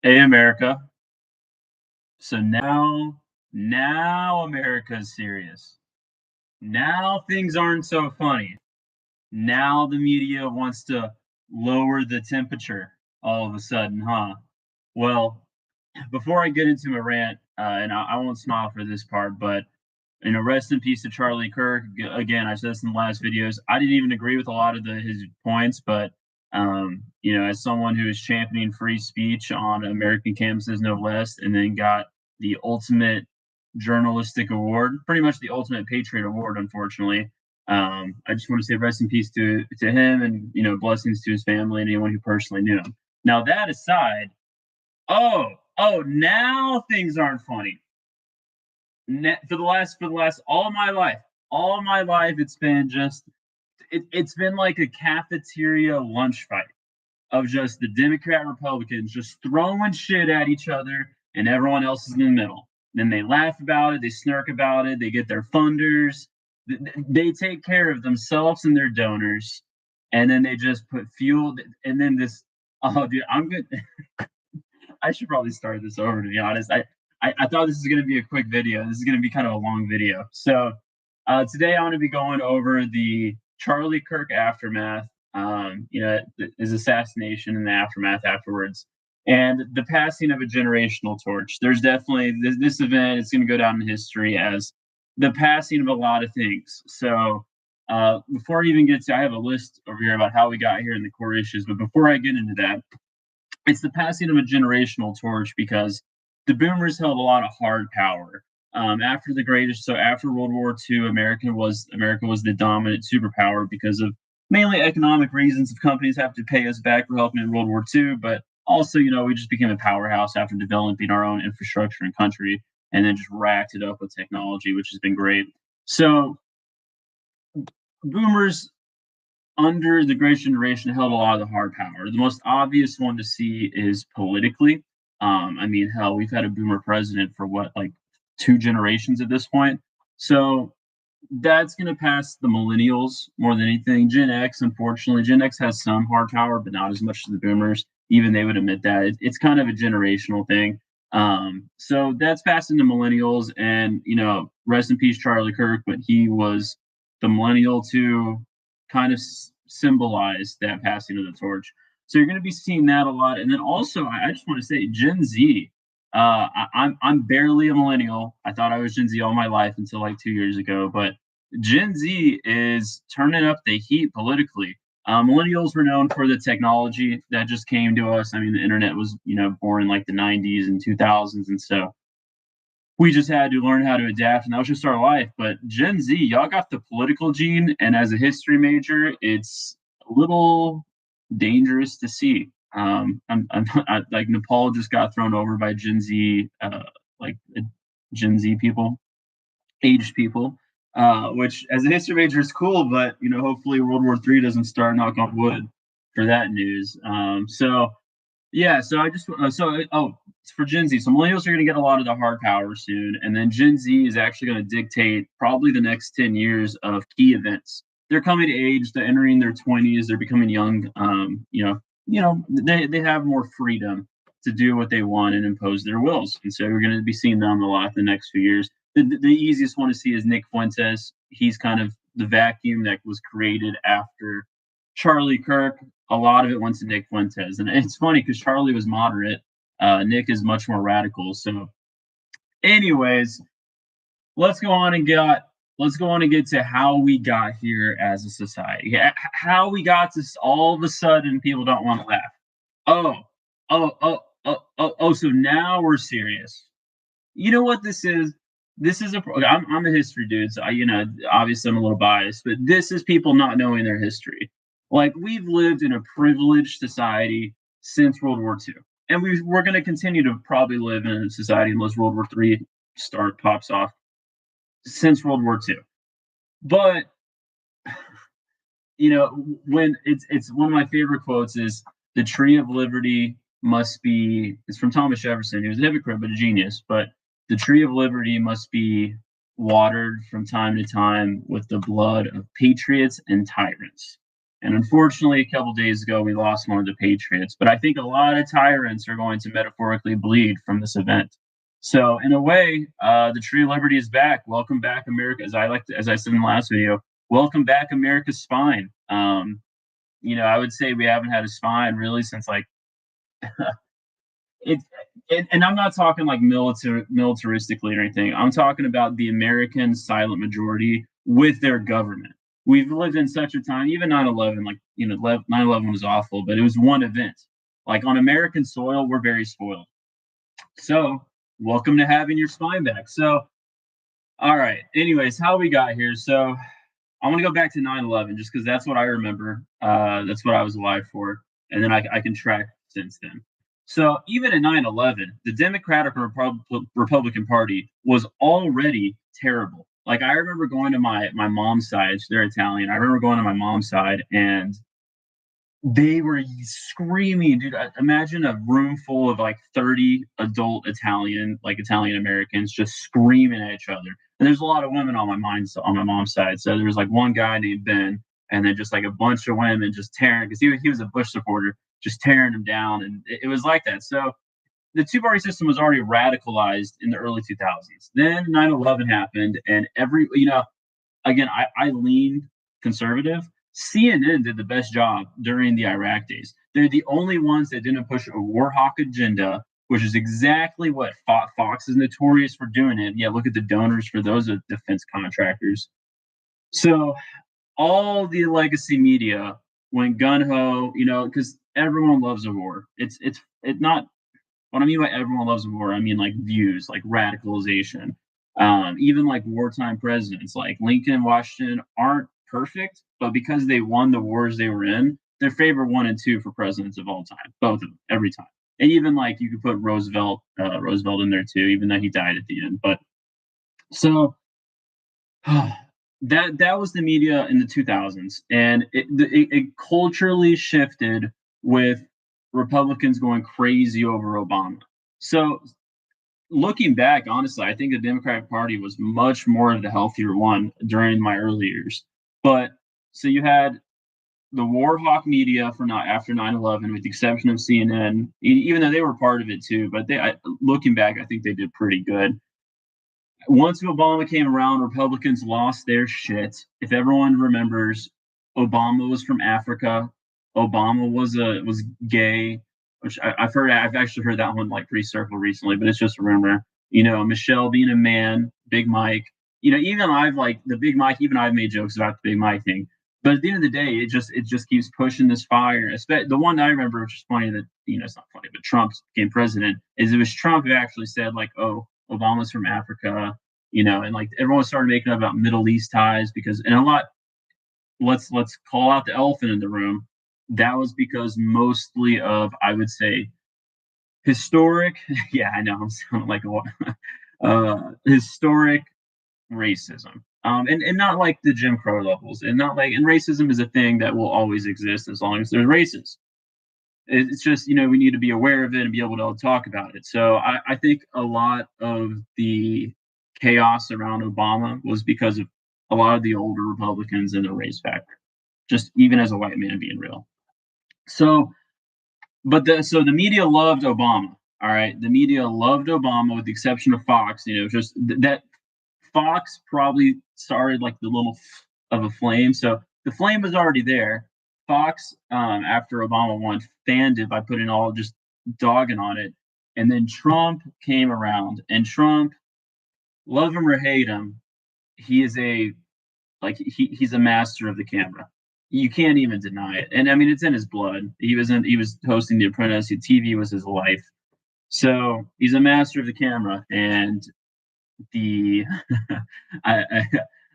Hey, America. So now America's serious. Now things aren't so funny. Now the media wants to lower the temperature all of a sudden, huh? Well, before I get into my rant, and I won't smile for this part, but rest in peace to Charlie Kirk. Again, I said this in the last videos. I didn't even agree with a lot of his points, but as someone who is championing free speech on American campuses, no less, and then got the ultimate journalistic award, pretty much the ultimate patriot award, unfortunately. I just want to say rest in peace to him, and blessings to his family and anyone who personally knew him. Now that aside, now things aren't funny. For the last all of my life, it's been just it's been like a cafeteria lunch fight of just the Democrat Republicans just throwing shit at each other, and everyone else is in the middle. Then they laugh about it, they snark about it, they get their funders, they take care of themselves and their donors, and then they just put fuel. And then this, oh dude, I'm good. I should probably start this over, to be honest. I thought this was going to be a quick video. This is going to be kind of a long video. So today I'm going to be going over the Charlie Kirk aftermath, his assassination and the aftermath afterwards, and the passing of a generational torch. There's definitely this event is going to go down in history as the passing of a lot of things. So before I even get to, I have a list over here about how we got here and the core issues. But before I get into that, it's the passing of a generational torch because the boomers held a lot of hard power. After World War II, America was the dominant superpower because of mainly economic reasons. If companies have to pay us back for helping in World War II, but also, we just became a powerhouse after developing our own infrastructure and country, and then just racked it up with technology, which has been great. So boomers under the Great Generation held a lot of the hard power. The most obvious one to see is politically. I mean, hell, we've had a boomer president for what, like 2 generations at this point. So that's going to pass the millennials more than anything. Gen X, unfortunately, Gen X has some hard power, but not as much as the boomers. Even they would admit that it's kind of a generational thing. So that's passing the millennials, and rest in peace, Charlie Kirk. But he was the millennial to kind of symbolize that passing of the torch. So you're going to be seeing that a lot, and then also I just want to say Gen Z. I'm barely a millennial. I thought I was Gen Z all my life until like 2 years ago, but Gen Z is turning up the heat politically. Millennials were known for the technology that just came to us. I mean, the internet was, born in like the 90s and 2000s, and so we just had to learn how to adapt, and that was just our life. But Gen Z, y'all got the political gene, and as a history major, it's a little dangerous to see. Like Nepal just got thrown over by Gen Z, like Gen Z people, aged people, which as a history major is cool, but hopefully World War III doesn't start. Knock on wood for that news. So yeah, so I just for Gen Z, so millennials are going to get a lot of the hard power soon, and then Gen Z is actually going to dictate probably the next 10 years of key events. They're coming to age, they're entering their 20s, they're becoming young. They have more freedom to do what they want and impose their wills, and so we're going to be seeing them a lot the next few years. The easiest one to see is Nick Fuentes. He's kind of the vacuum that was created after Charlie Kirk. A lot of it went to Nick Fuentes, and it's funny because Charlie was moderate. Nick is much more radical. So, anyways, let's go on and get to how we got here as a society. How we got to all of a sudden people don't want to laugh. Oh, So now we're serious. You know what this is? This is I'm a history dude, so obviously I'm a little biased, but this is people not knowing their history. Like, we've lived in a privileged society since World War II, and we're going to continue to probably live in a society unless World War III pops off, since World War II. But when it's one of my favorite quotes is the tree of liberty must be, it's from Thomas Jefferson. He was a hypocrite but a genius, but the tree of liberty must be watered from time to time with the blood of patriots and tyrants. And unfortunately, a couple days ago, we lost one of the Patriots. But I think a lot of tyrants are going to metaphorically bleed from this event. So, in a way, the tree of liberty is back. Welcome back, America. As I said in the last video, welcome back, America's spine. I would say we haven't had a spine really since like it, and I'm not talking like militaristically or anything. I'm talking about the American silent majority with their government. We've lived in such a time, even 9/11, like 9/11 was awful, but it was one event. Like on American soil, we're very spoiled. So, welcome to having your spine back. So, all right. Anyways, how we got here. So, I want to go back to 9/11 just because that's what I remember. That's what I was alive for. And then I can track since then. So even at 9/11, the Democratic Republican Party was already terrible. Like I remember going to my mom's side, they're Italian. I remember going to my mom's side and they were screaming, dude. Imagine a room full of like 30 adult Italian Americans just screaming at each other. And there's a lot of women on my mom's side. So there was like one guy named Ben, and then just like a bunch of women just tearing because he was a Bush supporter, just tearing him down. And it was like that. So the two party system was already radicalized in the early 2000s. Then 9/11 happened, and again, I lean conservative. CNN did the best job during the Iraq days. They're the only ones that didn't push a war hawk agenda, which is exactly what Fox is notorious for doing it. Yeah, look at the donors for those defense contractors. So all the legacy media went gun ho, because everyone loves a war. It's not what I mean by everyone loves war, I mean like views, like radicalization. Even like wartime presidents like Lincoln and Washington aren't perfect, but because they won the wars they were in, they're favorite 1 and 2 for presidents of all time, both of them, every time. And even like you could put Roosevelt in there too, even though he died at the end. But so that was the media in the 2000s, and it culturally shifted with Republicans going crazy over Obama. So looking back, honestly, I think the Democratic Party was much more of the healthier one during my early years. But so you had the war hawk media for not after 9/11, with the exception of CNN, even though they were part of it too. But looking back, I think they did pretty good. Once Obama came around, Republicans lost their shit. If everyone remembers, Obama was from Africa. Obama was gay, which I've actually heard that one like recircle recently, but it's just a rumor. Michelle being a man, Big Mike. Even I've like the Big Mike. Even I've made jokes about the Big Mike thing. But at the end of the day, it just keeps pushing this fire. The one I remember, which is funny that it's not funny, but Trump became president, is it was Trump who actually said like, "Oh, Obama's from Africa," and like everyone started making up about Middle East ties because, and a lot. Let's call out the elephant in the room. That was because mostly of, I would say, historic. Yeah, I know I'm sounding like historic racism. And not like the Jim Crow levels, and not like, and racism is a thing that will always exist as long as there's races. It's just, we need to be aware of it and be able to talk about it. So I think a lot of the chaos around Obama was because of a lot of the older Republicans and the race factor, just even as a white man being real. So, the media loved Obama. All right, the media loved Obama with the exception of Fox. Just that Fox probably started like the little of a flame. So the flame was already there. Fox, after Obama won, fanned it by putting all just dogging on it. And then Trump came around, and Trump, love him or hate him, he is he's a master of the camera. You can't even deny it. And I mean, it's in his blood. He was hosting The Apprentice. TV was his life. So he's a master of the camera, and the I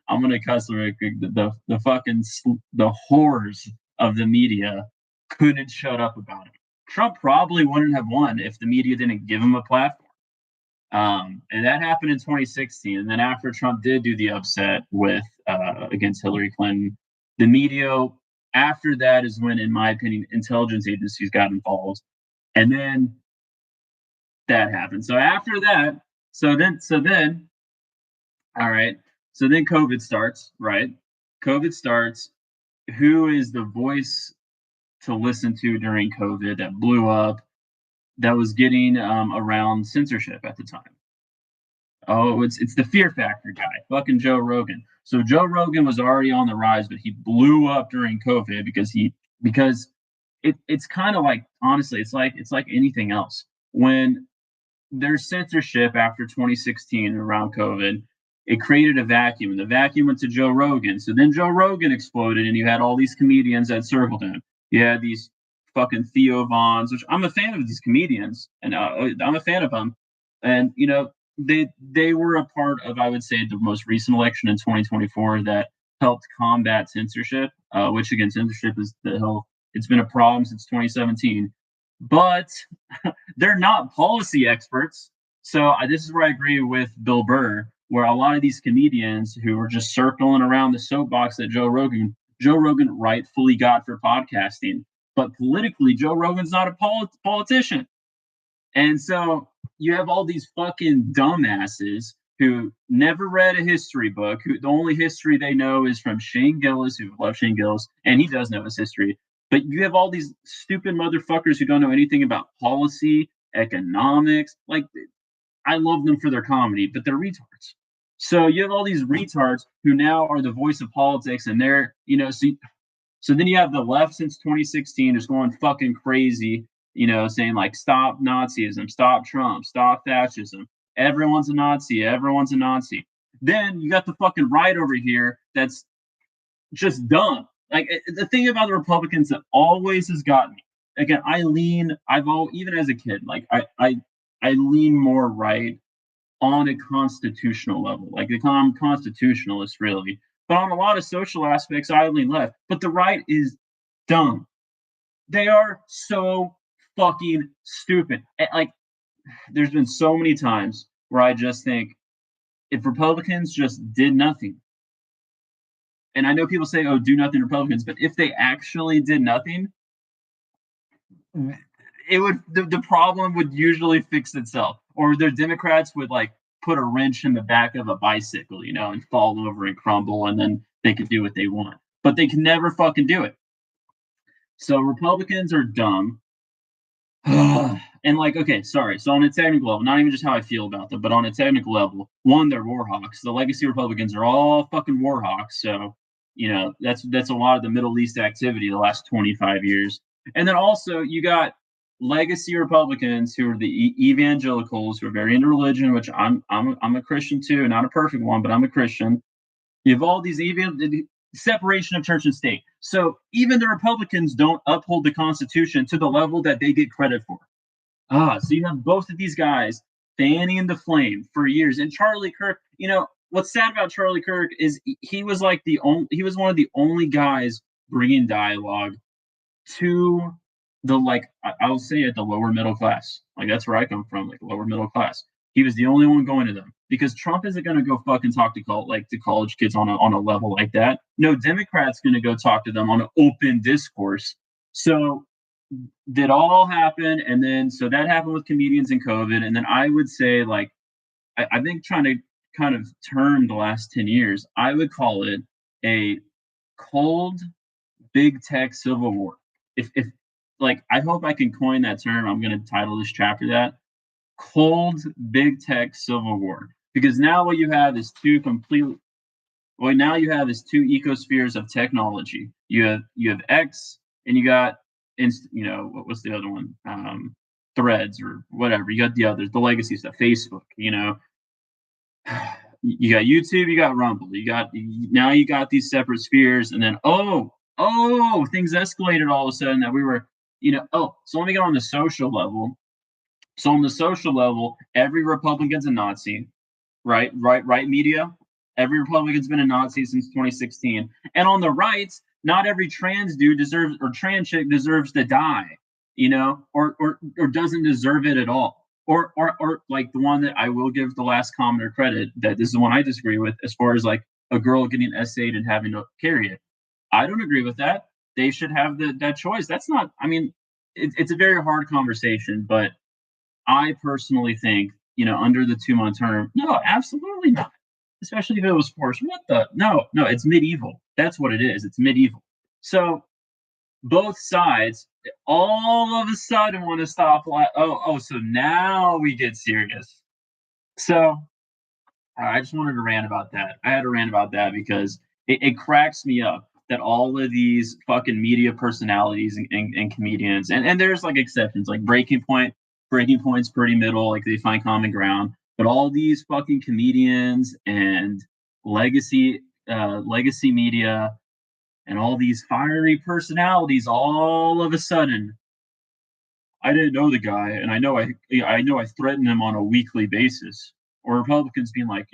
I'm gonna cuss real quick. The fucking the horrors of the media couldn't shut up about it. Trump probably wouldn't have won if the media didn't give him a platform. And that happened in 2016. And then after Trump did do the upset with against Hillary Clinton, the media after that is when, in my opinion, intelligence agencies got involved. And then that happened. So after that, so then all right. So then COVID starts, right? COVID starts. who is the voice to listen to during COVID that blew up, that was getting around censorship at the time? Oh, it's the Fear Factor guy, fucking Joe Rogan. So Joe Rogan was already on the rise, but he blew up during COVID because it's kind of like, honestly, it's like anything else. When there's censorship after 2016 around COVID, it created a vacuum, and the vacuum went to Joe Rogan. So then Joe Rogan exploded, and you had all these comedians that circled him. You had these fucking Theo Vons, which I'm a fan of these comedians, and I'm a fan of them. And they were a part of, I would say, the most recent election in 2024 that helped combat censorship. Which again, censorship is the hell. It's been a problem since 2017, but they're not policy experts. So this is where I agree with Bill Burr, where a lot of these comedians who are just circling around the soapbox that Joe Rogan rightfully got for podcasting, but politically, Joe Rogan's not a politician. And so you have all these fucking dumbasses who never read a history book, who the only history they know is from Shane Gillis, who loves Shane Gillis, and he does know his history. But you have all these stupid motherfuckers who don't know anything about policy, economics. Like, I love them for their comedy, but they're retards. So you have all these retards who now are the voice of politics, and they're, so then you have the left since 2016 just going fucking crazy, saying like, stop Nazism, stop Trump, stop fascism. Everyone's a Nazi. Everyone's a Nazi. Then you got the fucking right over here that's just dumb. Like, the thing about the Republicans that always has got me. Again, even as a kid, like I lean more right on a constitutional level. Like, I'm constitutionalist, really. But on a lot of social aspects, I lean left. But the right is dumb. They are so fucking stupid. Like, there's been so many times where I just think, if Republicans just did nothing, and I know people say, oh, do nothing Republicans, but if they actually did nothing, it would the problem would usually fix itself. Or the Democrats would like put a wrench in the back of a bicycle, and fall over and crumble, and then they could do what they want. But they can never fucking do it. So Republicans are dumb. And like, okay, sorry. So on a technical level, not even just how I feel about them, but on a technical level, one, they're war hawks. The legacy Republicans are all fucking war hawks. So, that's a lot of the Middle East activity the last 25 years. And then also you got legacy Republicans who are the evangelicals who are very into religion, which I'm a Christian too, not a perfect one, but I'm a Christian. You have all these separation of church and state. So even the Republicans don't uphold the Constitution to the level that they get credit for. So you have both of these guys fanning the flame for years. And Charlie Kirk, what's sad about Charlie Kirk is he was one of the only guys bringing dialogue to the, like, I'll say it, the lower middle class. Like, that's where I come from, like lower middle class. He was the only one going to them because Trump isn't going to go fucking talk to college kids on a level like that. No Democrat's going to go talk to them on an open discourse. So that all happened, and then so that happened with comedians and COVID, and then I would say, like, I think trying to kind of term the last 10 years, I would call it a cold big tech civil war. If like, I hope I can coin that term. I'm going to title this chapter that cold big tech civil war, because now what you have is two ecospheres of technology. You have X, and you got what was the other one, Threads or whatever. You got the others, the legacy stuff, Facebook. You got YouTube, you got Rumble, you got these separate spheres, and then things escalated all of a sudden that we were, so let me go on the social level. So on the social level, every Republican's a Nazi, right? Right media. Every Republican's been a Nazi since 2016. And on the right, not every trans dude or trans chick deserves to die, or doesn't deserve it at all. Or like the one that I will give the last commenter credit, that this is the one I disagree with, as far as like a girl getting essayed and having to carry it. I don't agree with that. They should have that choice. That's not, it's a very hard conversation, but I personally think, under the 2-month term, no, absolutely not. Especially if it was forced. No, it's medieval. That's what it is. It's medieval. So both sides all of a sudden want to stop. So now we get serious. So I just wanted to rant about that. I had to rant about that because it cracks me up that all of these fucking media personalities and comedians, and there's like exceptions, like Breaking Point's pretty middle, like they find common ground. But all these fucking comedians and legacy media and all these fiery personalities all of a sudden, I didn't know the guy, and I know I threaten him on a weekly basis. Or Republicans being like,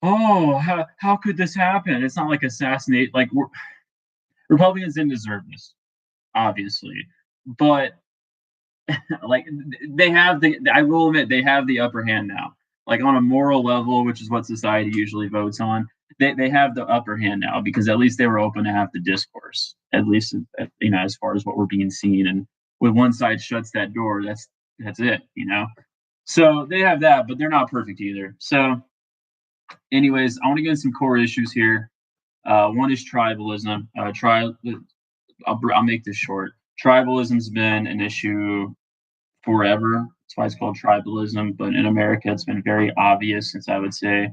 oh, how could this happen? It's not like assassinate. Like Republicans didn't deserve this, obviously, but like they have the. I will admit they have the upper hand now. Like on a moral level, which is what society usually votes on, they have the upper hand now because at least they were open to have the discourse. At least as far as what we're being seen, and when one side shuts that door, that's it. So they have that, but they're not perfect either. So, anyways, I want to get into some core issues here. One is tribalism. I'll make this short. Tribalism's been an issue forever. That's why it's called tribalism. But in America, it's been very obvious since I would say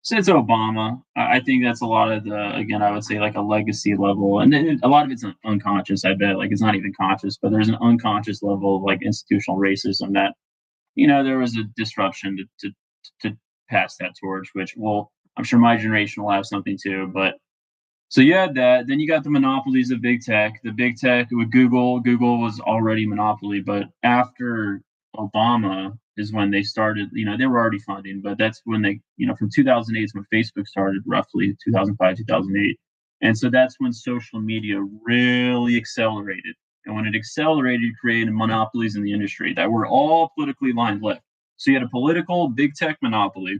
since Obama. I think that's a lot of again, I would say like a legacy level, and then a lot of it's unconscious. I bet, like it's not even conscious, but there's an unconscious level of like institutional racism that there was a disruption to pass that torch, which I'm sure my generation will have something too. But so you had that. Then you got the monopolies of big tech. The big tech with Google. Google was already monopoly, but after Obama is when they started. They were already funding, but that's when from 2008 is when Facebook started, roughly 2005, 2008, and so that's when social media really accelerated. And when it accelerated, it created monopolies in the industry that were all politically aligned left. So you had a political big tech monopoly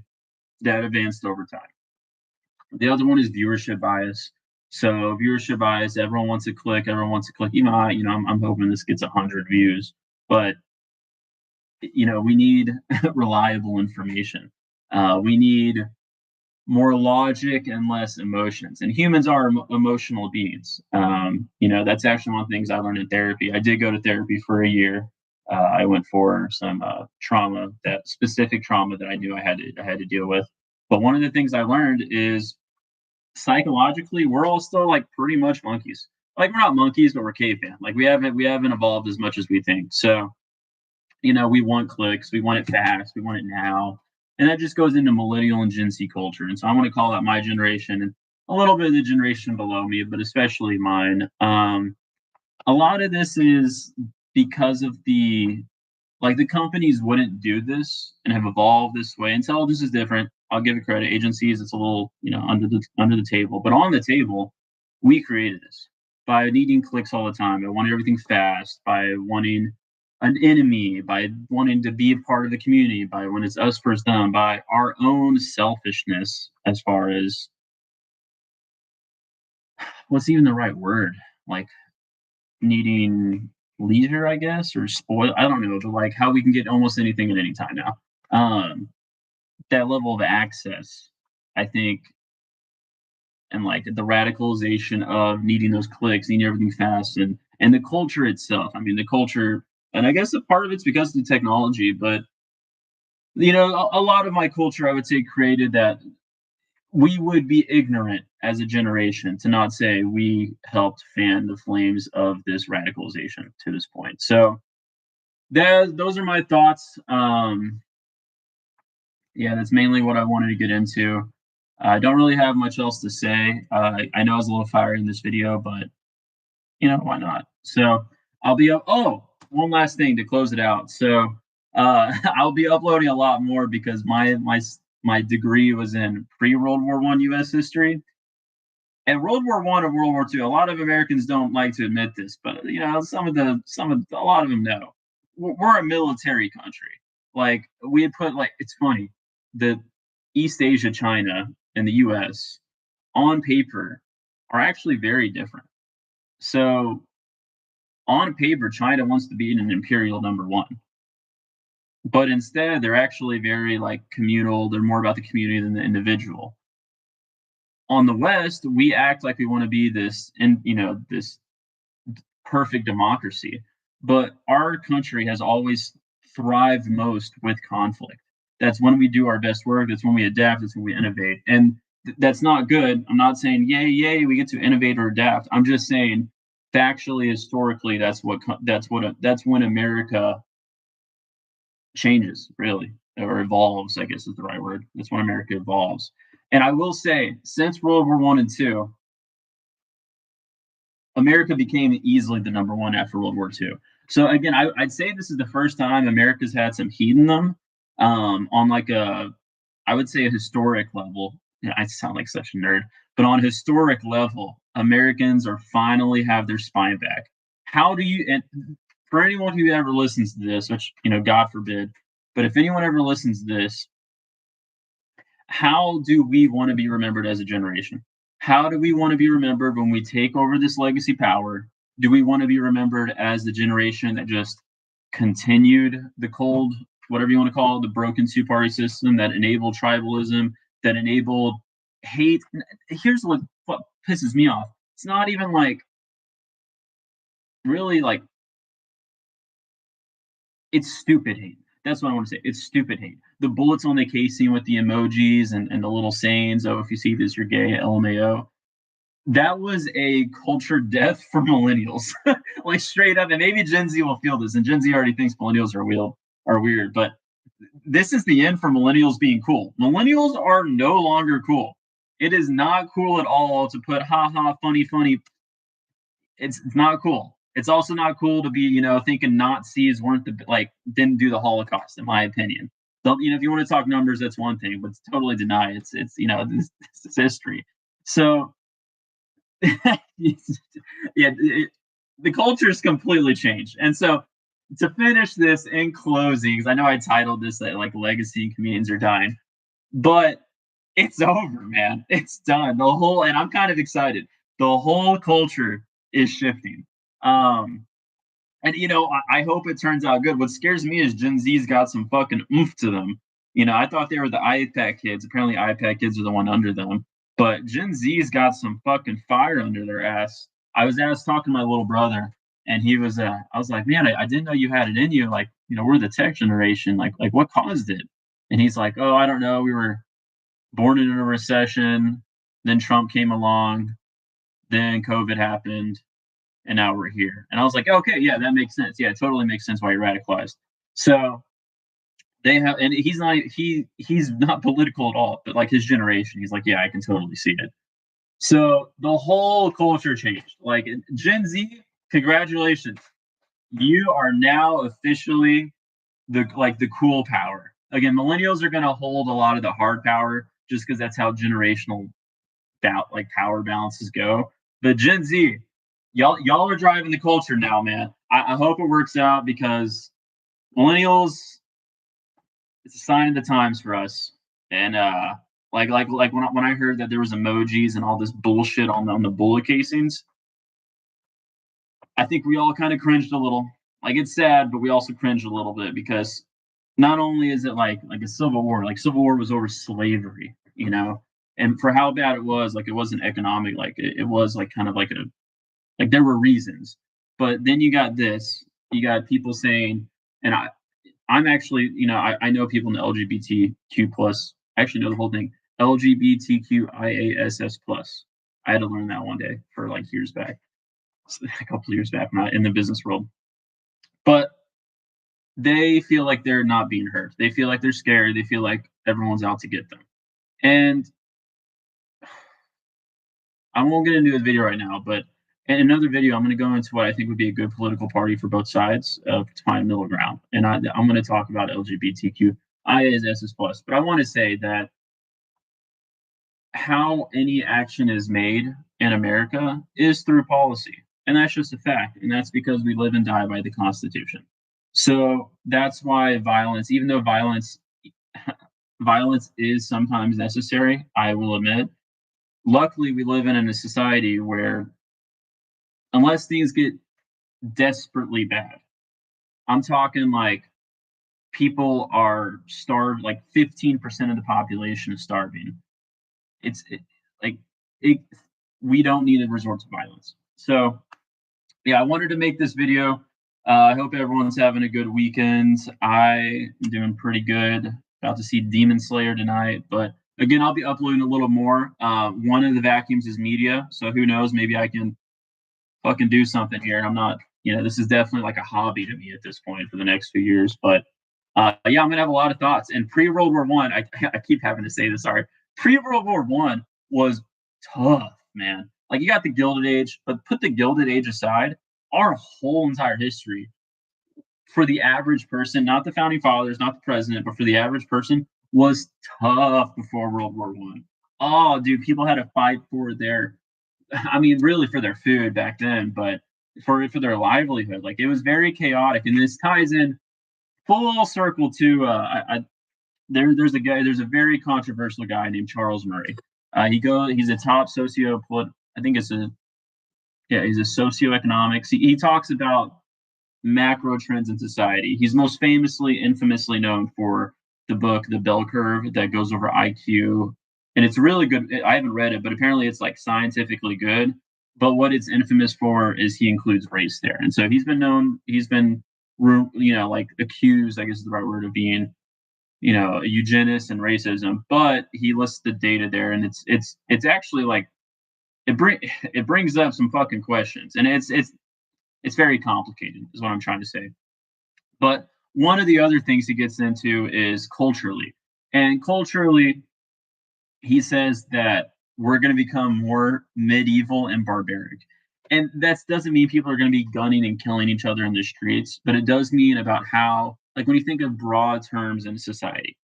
that advanced over time. The other one is viewership bias. So viewership bias, everyone wants to click, everyone wants to click. I'm hoping this gets 100 views, but we need reliable information. We need more logic and less emotions. And humans are emotional beings. That's actually one of the things I learned in therapy. I did go to therapy for a year. I went for some trauma, that specific trauma that I knew I had to deal with. But one of the things I learned is psychologically, we're all still like pretty much monkeys. Like we're not monkeys, but we're caveman. Like we haven't evolved as much as we think. So we want clicks, we want it fast, we want it now, and that just goes into millennial and Gen Z culture. And so I want to call out my generation and a little bit of the generation below me, but especially mine. A lot of this is because of the companies wouldn't do this and have evolved this way. Intelligence is different. I'll give it credit. Agencies, it's a little, under the table. But on the table, we created this by needing clicks all the time, by wanting everything fast, by wanting an enemy, by wanting to be a part of the community, by when it's us versus them, by our own selfishness as far as what's even the right word, like needing leisure, I guess, or spoil. I don't know, but like how we can get almost anything at any time now. Um, that level of access, I think, and like the radicalization of needing those clicks, needing everything fast, and the culture itself. I mean, the culture, and I guess a part of it's because of the technology, but a lot of my culture, I would say, created that we would be ignorant as a generation to not say we helped fan the flames of this radicalization to this point. So those are my thoughts. Yeah, that's mainly what I wanted to get into. I don't really have much else to say. I know I was a little fiery in this video, but why not? So I'll be up. Oh, one last thing to close it out. So I'll be uploading a lot more because my degree was in pre-World War I U.S. history. And World War I and World War II, a lot of Americans don't like to admit this, but a lot of them know. We're a military country. Like we had put like it's funny, the East Asia, China, and the U.S. on paper are actually very different. So on paper, China wants to be an imperial number one, but instead they're actually very like communal. They're more about the community than the individual. On the West, we act like we want to be this, and this perfect democracy, but our country has always thrived most with conflict. That's when we do our best work. That's when we adapt. That's when we innovate, and that's not good. I'm not saying yay, yay, we get to innovate or adapt. I'm just saying factually, historically, that's when America changes, really, or evolves, I guess is the right word. That's when America evolves. And I will say, since World War One and Two, America became easily the number one after World War Two. So again, I'd say this is the first time America's had some heat in them, on like I would say a historic level. Yeah, I sound like such a nerd, but on a historic level, Americans are finally have their spine back. How do you, and for anyone who ever listens to this, which God forbid, but if anyone ever listens to this, how do we want to be remembered as a generation? How do we want to be remembered when we take over this legacy power? Do we want to be remembered as the generation that just continued the cold, whatever you want to call it, the broken two-party system that enabled tribalism, that enabled hate? Here's what pisses me off. It's not even like really like it's stupid hate. That's what I want to say. It's stupid hate. The bullets on the casing with the emojis and the little sayings, oh, if you see this, you're gay, LMAO. That was a culture death for millennials. Like straight up. And maybe Gen Z will feel this. And Gen Z already thinks millennials are weird. But this is the end for millennials being cool. Millennials are no longer cool. It is not cool at all to put ha ha funny funny. It's not cool. It's also not cool to be, thinking Nazis weren't didn't do the Holocaust, in my opinion. So, if you want to talk numbers, that's one thing, but to totally deny this is history. So, yeah, the culture's completely changed. And so, to finish this in closing, because I know I titled this like legacy and comedians are dying, but it's over, man. It's done. And I'm kind of excited. The whole culture is shifting. Um, and I hope it turns out good. What scares me is Gen Z's got some fucking oomph to them. I thought they were the iPad kids. Apparently, iPad kids are the one under them. But Gen Z's got some fucking fire under their ass. I was talking to my little brother, and he was. I was like, man, I didn't know you had it in you. Like, we're the tech generation. Like what caused it? And he's like, oh, I don't know. We were born in a recession. Then Trump came along. Then COVID happened and now we're here. And I was like, okay, yeah, that makes sense. Yeah, it totally makes sense why you're radicalized. So they have, and he's not political at all, but like his generation, he's like, yeah, I can totally see it. So the whole culture changed. Like Gen Z, congratulations, you are now officially the cool power. Again, millennials are going to hold a lot of the hard power just because that's how generational power balances go. But Gen Z, y'all are driving the culture now, man. I hope it works out because millennials, it's a sign of the times for us. And like when I heard that there was emojis and all this bullshit on the bullet casings, I think we all kind of cringed a little. Like it's sad, but we also cringed a little bit because not only is it like a civil war, like civil war was over slavery, and for how bad it was, like it wasn't economic, like it was like kind of like there were reasons. But then you got this, you got people saying, and I'm actually, I know people in the LGBTQ plus. I actually know the whole thing. LGBTQIASS plus. I had to learn that one day for like years back, a couple of years back, not in the business world. But they feel like they're not being heard. They feel like they're scared. They feel like everyone's out to get them. And I won't get into this video right now, but in another video, I'm going to go into what I think would be a good political party for both sides to find middle ground. And I'm going to talk about LGBTQ ISS plus. But I want to say that how any action is made in America is through policy. And that's just a fact. And that's because we live and die by the Constitution. So that's why violence, even though violence is sometimes necessary, I will admit. Luckily, we live in a society where, unless things get desperately bad, I'm talking like people are starved, like 15% of the population is starving. It's like it, we don't need to resort to violence. So yeah, I wanted to make this video. I hope everyone's having a good weekend. I am doing pretty good. About to see Demon Slayer tonight, but again, I'll be uploading a little more. One of the vacuums is media, so who knows? Maybe I can fucking do something here. I'm not, this is definitely like a hobby to me at this point for the next few years. But yeah, I'm gonna have a lot of thoughts. And pre World War One, I keep having to say this. Sorry, pre World War One was tough, man. Like you got the Gilded Age, but put the Gilded Age aside, our whole entire history for the average person, not the founding fathers, not the president, but for the average person, was tough before World War One. Oh, dude, people had to fight for their, I mean, really for their food back then, but for their livelihood. Like it was very chaotic, and this ties in full circle to there's a very controversial guy named Charles Murray. He's a top I think it's a yeah, he's a socioeconomics. He talks about macro trends in society. He's most infamously known for the book The Bell Curve that goes over IQ, and it's really good. I haven't read it, but apparently it's like scientifically good. But what it's infamous for is he includes race there, and so he's been like accused, I guess is the right word, of being a eugenist and racism. But he lists the data there, and it's actually like it brings up some fucking questions, and it's very complicated, is what I'm trying to say. But one of the other things he gets into is culturally. And culturally, he says that we're going to become more medieval and barbaric. And that doesn't mean people are going to be gunning and killing each other in the streets, but it does mean about how, like, when you think of broad terms in society,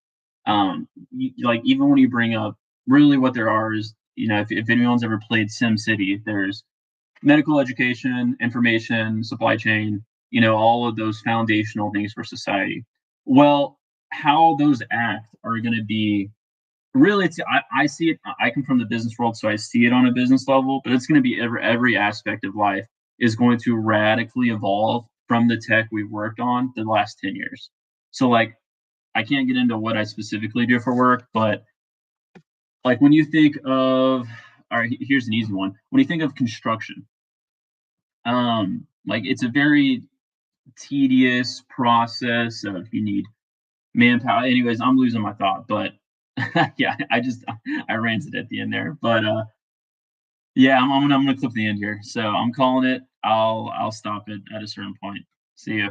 like, even when you bring up really what there are is, if anyone's ever played Sim City, there's medical education, information, supply chain, all of those foundational things for society. Well, how those act are going to be really, I see it. I come from the business world, so I see it on a business level, but it's going to be every aspect of life is going to radically evolve from the tech we've worked on the last 10 years. So, like, I can't get into what I specifically do for work, but like when you think of, all right, here's an easy one. When you think of construction, like it's a very tedious process of you need manpower. Anyways, I'm losing my thought, but yeah, I ranted at the end there. But yeah, I'm gonna clip the end here. So I'm calling it. I'll stop it at a certain point. See ya.